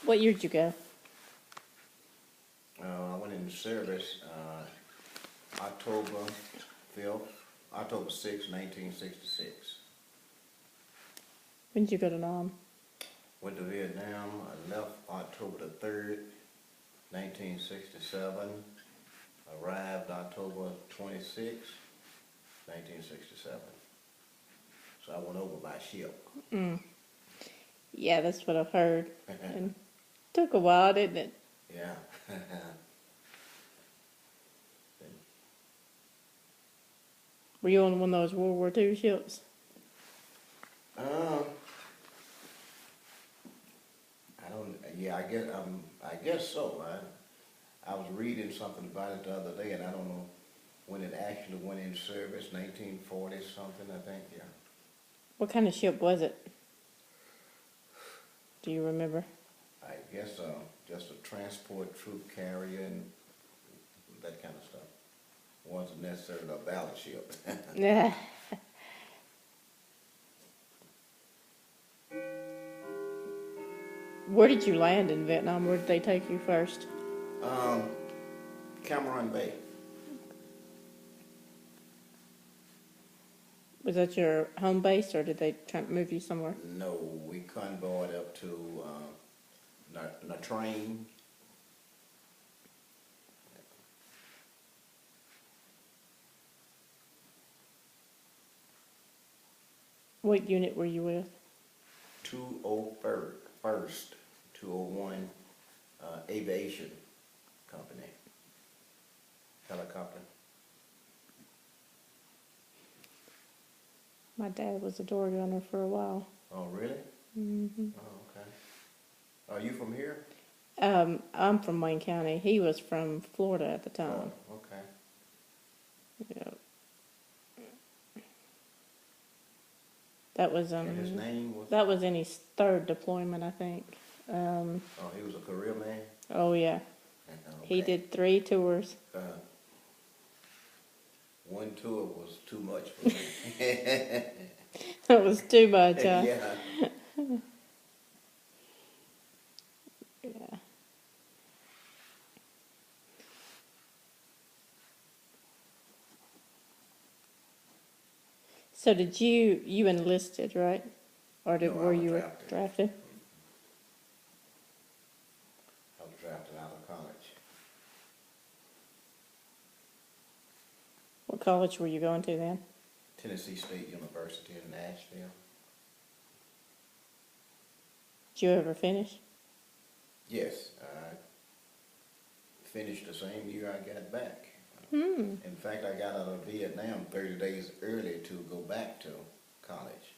What year did you go? I went into service October 5th, October 6th, 1966. When did you go to Nam? Went to Vietnam. I left October the 3rd, 1967. Arrived October 26th, 1967. So I went over by ship. Yeah, that's what I've heard. And took a while, didn't it? Yeah. Were you on one of those World War II ships? I don't. Yeah, I guess so. I was reading something about it the other day, and I don't know when it actually went in service. 1940 something, I think. Yeah. What kind of ship was it? Do you remember? I guess just a transport troop carrier and that kind of stuff. Wasn't necessarily a battleship. Yeah. Where did you land in Vietnam? Where did they take you first? Cameron Bay. Was that your home base, or did they try to move you somewhere? No, we convoyed up to Nha Train. What unit were you with? 201st, 201 Aviation Company. Helicopter. My dad was a door gunner for a while. Oh, really? Mm-hmm. Oh, okay. Are you from here? I'm from Wayne County. He was from Florida at the time. Oh, okay. Yeah. That was And his name was? that was in his third deployment, I think. Oh, he was a career man? Oh yeah. Okay. He did 3 tours. One tour was too much for me. That was too much, huh? Yeah. Yeah. So did you enlisted, right? Or No, I were was you drafted. drafted? I was drafted out of college. What college were you going to then? Tennessee State University in Nashville. Did you ever finish? Yes, I finished the same year I got back. In fact, I got out of Vietnam 30 days early to go back to college.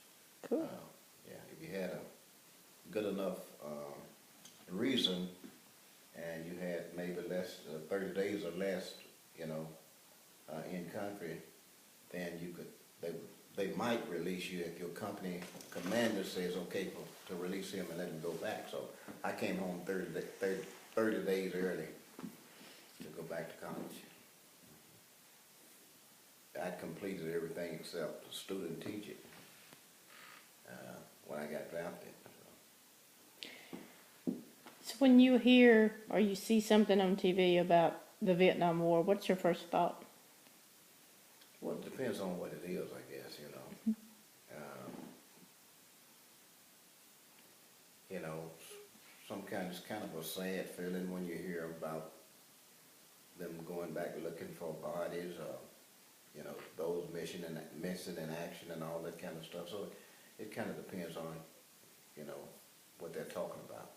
Cool. Yeah, if you had a good enough reason and you had maybe less, 30 days or less, in country, then you could, they might release you if your company commander says okay to release him and let him go back. So I came home 30 days early to go back to college. I'd completed everything except student teaching when I got drafted. So when you hear or you see something on TV about the Vietnam War, what's your first thought? Well, it depends on what it is, I guess, it's kind of a sad feeling when you hear about them going back looking for bodies, those missing in action and all that kind of stuff. So it kind of depends on, what they're talking about.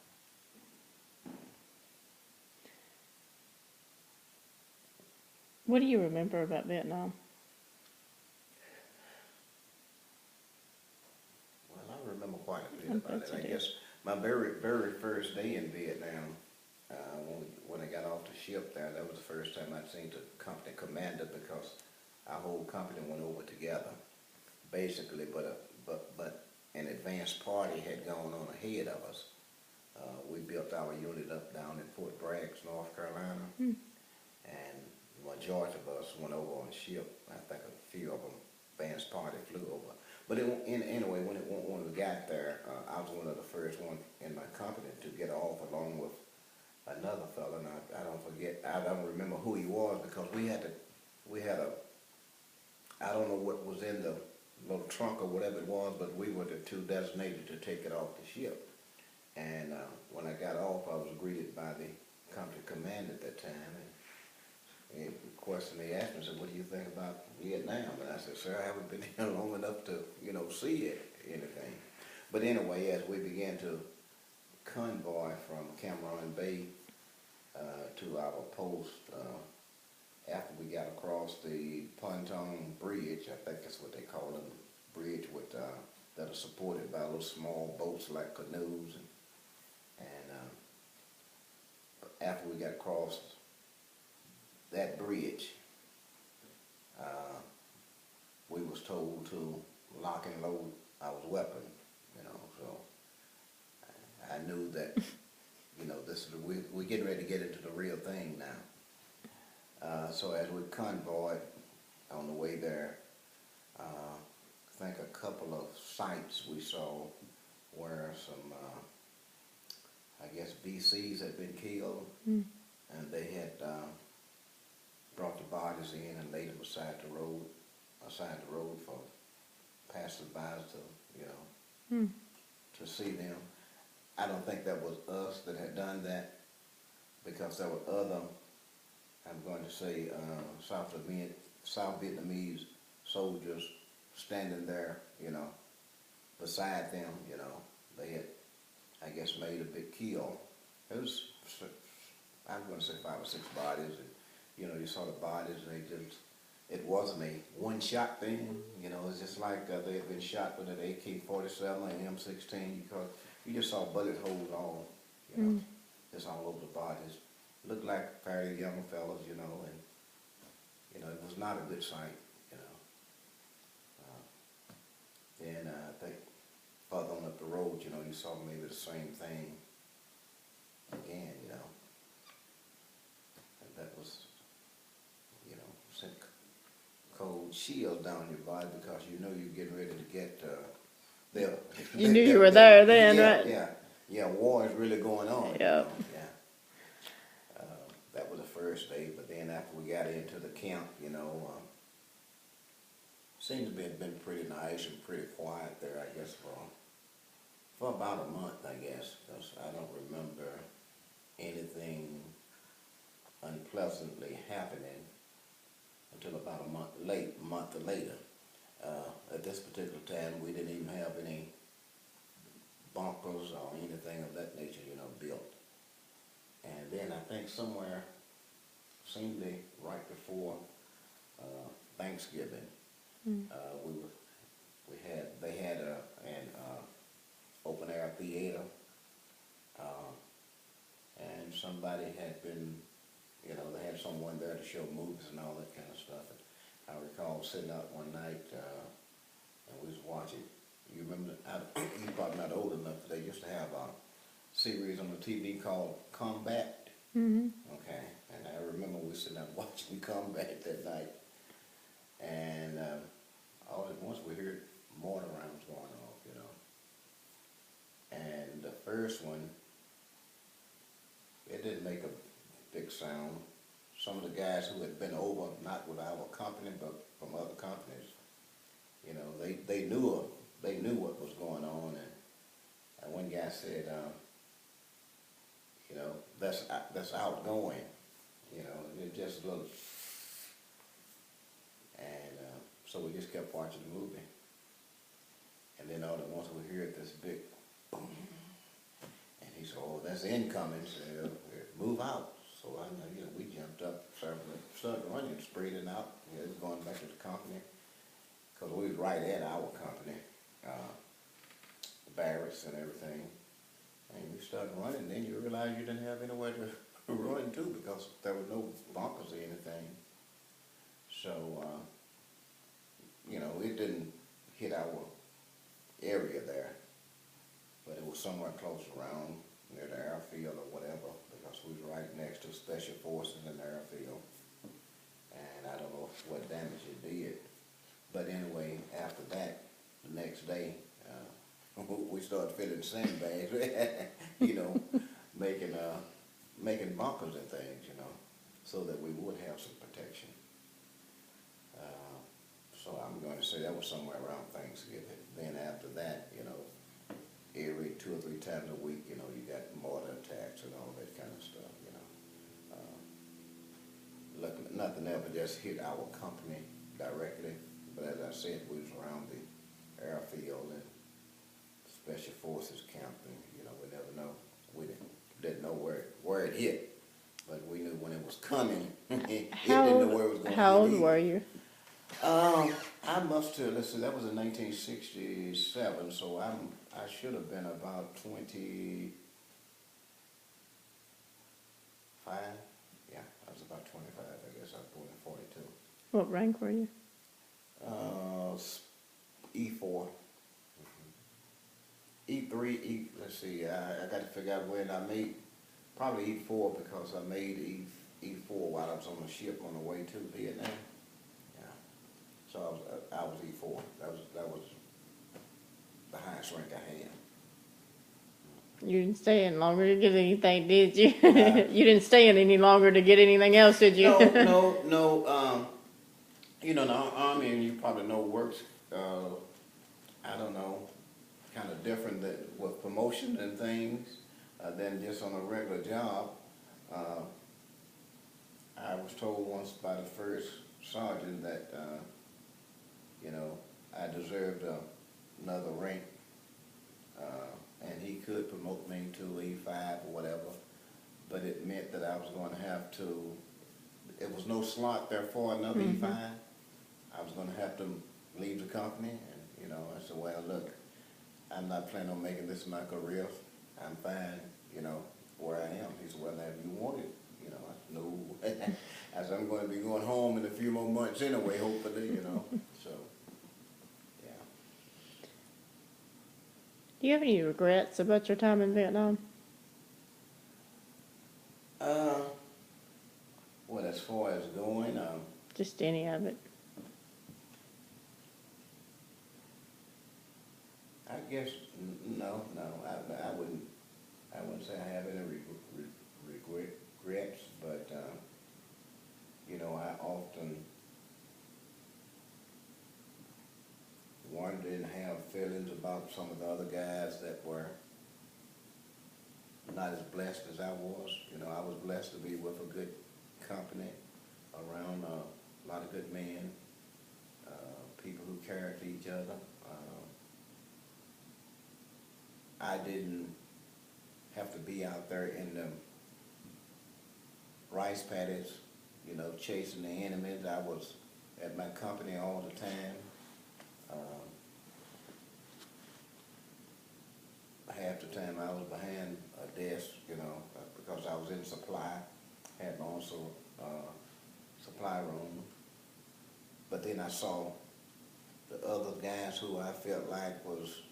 What do you remember about Vietnam? Well, I remember quite a bit about it. I guess my very, very first day in Vietnam, when I got off the ship there, that was the first time I'd seen the company commander, because our whole company went over together, basically, but an advanced party had gone on ahead of us. We built our unit up down in Fort Bragg, North Carolina, and the majority of us went over on ship. I think a few of them, advanced party, flew over. But anyway, when we got there, I was one of the first ones in my company to get off along with another fella, and I don't remember who he was because we had a, I don't know what was in the little trunk or whatever it was, but we were the two designated to take it off the ship. And when I got off, I was greeted by the company commander at that time, and the question they asked me, said, "What do you think about Vietnam?" And I said, "Sir, I haven't been here long enough to, see anything." But anyway, as we began to convoy from Cameron Bay to our post, after we got across the pontoon bridge, I think that's what they call them, bridge with that are supported by little small boats like canoes, and after we got across that bridge, we was told to lock and load our weapon, so I knew that, this is we're getting ready to get into the real thing now. So as we convoyed on the way there, I think a couple of sites we saw where some, I guess VCs had been killed, and they had brought the bodies in and laid them beside the road for passersby to see them. I don't think that was us that had done that, because there were other, I'm going to say, South Vietnamese soldiers standing there, beside them, They had, I guess, made a big kill. It was, I'm going to say 5 or 6 bodies, and, you saw the bodies, and it wasn't a one-shot thing, it's just like they had been shot with an AK-47 and M16, because you just saw bullet holes all, just all over the bodies. Looked like fairly young fellas, and, it was not a good sight, Then I think further on up the road, you saw maybe the same thing again, and that was, sent cold chills down your body, because you're getting ready to get there. You knew you were there then, right? Yeah, war is really going on. Yep. That was the first day, but then after we got into the camp, seems to have been pretty nice and pretty quiet there, I guess, for about a month, I guess, because I don't remember anything unpleasantly happening until about a month later. At this particular time, we didn't even have any bunkers or anything of that nature, built. And then I think somewhere, seemingly right before Thanksgiving, they had an open air theater, and somebody had been, they had someone there to show movies and all that kind of stuff. And I recall sitting out one night, and we was watching. You remember? You're probably not old enough, but they used to have a series on the TV called Combat. Okay, and I remember we sitting out watching Combat that night, and all at once we heard mortar rounds going off, And the first one, it didn't make a big sound. Some of the guys who had been over, not with our company, but from other companies, they knew what was going on, and one guy said, that's outgoing, it just a little, and so we just kept watching the movie, and then all at once we heard this big boom, and he said, "Oh, that's incoming, so move out." So I know, we jumped up, started running, spreading out, going back to the company, because we was right at our company, the barracks and everything. And we started running, then you realize you didn't have anywhere to run to, because there were no bunkers or anything. So, it didn't hit our area there, but it was somewhere close around near the airfield or whatever, because we was right next to Special Forces in the airfield. And I don't know what damage it did. But anyway, after that, the next day, we started filling sandbags, you know, making, making bunkers and things, you know, so that we would have some protection. So I'm going to say that was somewhere around Thanksgiving. Then after that, you know, every 2 or 3 times a week, you know, you got mortar attacks and all that kind of stuff, you know. Nothing ever just hit our company directly, but as I said, we was around the airfield and special forces camp, and you know, we never know. We didn't know where it hit, but we knew when it was coming. It didn't know where it was going to hit. How old were you? I must have. Let's see, that was in 1967, so I should have been about 25. Yeah, I was about 25. I guess I was born in 42. What rank were you? E4. E3, let's see, I got to figure out when I made, probably E4 because I made E4 while I was on the ship on the way to Vietnam. Yeah. So I was E4. That was the highest rank I had. You didn't stay in longer to get anything, did you? You didn't stay in any longer to get anything else, did you? No. You know, the Army, and you probably know, works, I don't know, kind of different with promotion and things than just on a regular job. I was told once by the first sergeant that, you know, I deserved another rank, and he could promote me to E5 or whatever, but it meant that I was going to have to, there was no slot there for another E5. I was going to have to leave the company, and, you know, I said, well, look, I'm not planning on making this my career. I'm fine, you know, where I am. He said, well, have you wanted? You know, I said, no. I said, I'm going to be going home in a few more months anyway, hopefully, you know. So, yeah. Do you have any regrets about your time in Vietnam? Well, as far as going, Just any of it. I guess no. I wouldn't say I have any regrets, but you know, I often wondered and have feelings about some of the other guys that were not as blessed as I was. You know, I was blessed to be with a good company, around a lot of good men, people who cared for each other. I didn't have to be out there in the rice paddies, you know, chasing the enemies. I was at my company all the time. Half the time I was behind a desk, you know, because I was in supply, had my own supply room. But then I saw the other guys who I felt like was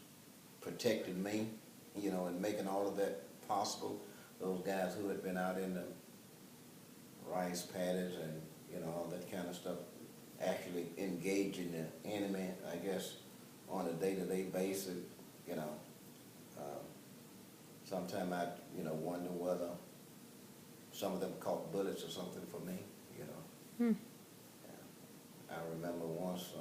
protecting me, you know, and making all of that possible. Those guys who had been out in the rice paddies and, you know, all that kind of stuff, actually engaging the enemy, I guess, on a day-to-day basis, you know. Sometimes I, you know, wonder whether some of them caught bullets or something for me, you know. Yeah. I remember once,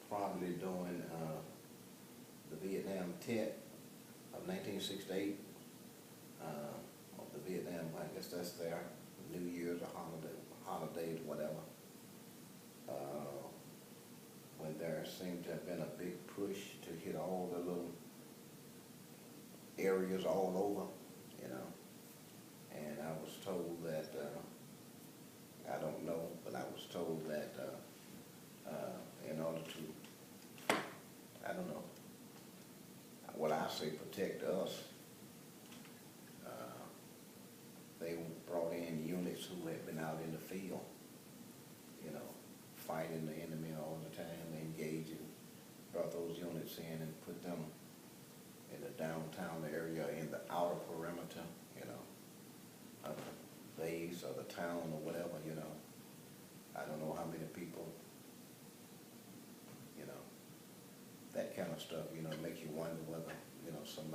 probably during the Vietnam Tet of 1968, the Vietnam, I guess that's their New Year's or holidays, whatever. When there seemed to have been a big push to hit all the little areas all over, you know. And I was told that, I don't know, but I was told that in order to, I don't know, what I say protect us, they brought in units who had been out in the field, you know, fighting the enemy all the time, engaging, brought those units in and put them in the downtown area, in the outer perimeter, you know, of the base or the town or whatever, you know. I don't know how many people of stuff, you know, it makes you wonder whether, you know, somebody